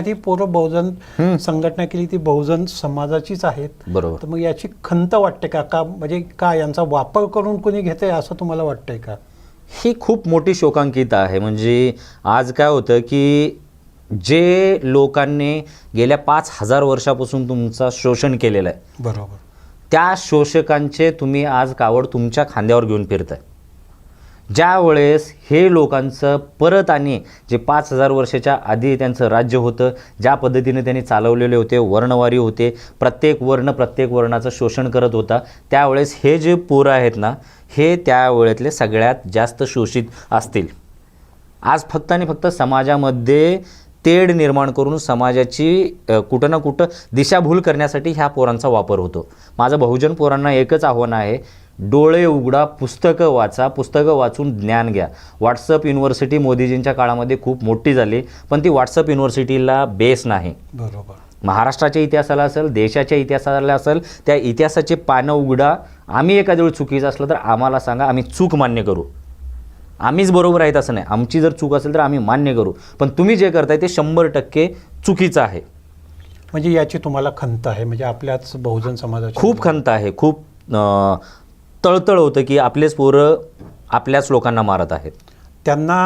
ती पोरं बहुजन संघटना केली ती बहुजन समाजाचीच आहेत. बरोबर. तर मग याची खंत वाटते का का म्हणजे का यांचा वापर करून कोणी घेते असं तुम्हाला वाटतंय का? ही खूप मोठी शोकांकिता आहे. म्हणजे आज काय होतं की जे लोकांनी गेल्या 5,000 वर्षापासून तुमचं शोषण केलेलं आहे, बरोबर, त्या शोषकांचे तुम्ही आज कावड तुमच्या खांद्यावर घेऊन फिरताय. ज्या वेळेस हे लोकांचं परत आणि जे 5,000 वर्षाच्या आधी त्यांचं राज्य होतं, ज्या पद्धतीने त्यांनी चालवलेले होते, वर्णवारी होते, प्रत्येक वर्ण प्रत्येक वर्णाचं शोषण करत होता, त्यावेळेस हे जे पोरं आहेत ना, हे त्यावेळेतले सगळ्यात जास्त शोषित असतील. आज फक्त आणि फक्त समाजामध्ये तेढ निर्माण करून समाजाची कुठं ना कुठं दिशाभूल करण्यासाठी ह्या पोरांचा वापर होतो. माझं बहुजन पोरांना एकच आव्हान आहे, डोळे उघडा, पुस्तकं वाचा, पुस्तकं वाचून ज्ञान घ्या. व्हॉट्सअप युनिव्हर्सिटी मोदीजींच्या काळामध्ये खूप मोठी झाली, पण ती व्हॉट्सअप युनिव्हर्सिटीला बेस नाही. बरोबर. महाराष्ट्राच्या इतिहासाला असेल, देशाच्या इतिहासाला असेल, त्या इतिहासाचे पानं उघडा. आम्ही एखाद्या वेळी चुकीचं असलं तर आम्हाला सांगा, आम्ही चूक मान्य करू. आम्हीच बरोबर आहेत असं नाही, आमची जर चूक असेल तर आम्ही मान्य करू, पण तुम्ही जे करताय ते 100% चुकीचं आहे. म्हणजे याची तुम्हाला खंत आहे, म्हणजे आपल्याच बहुजन समाजाची खूप खंत आहे. खूप तळतळ होतं की आपलेच पोरं आपल्याच लोकांना मारत आहेत. त्यांना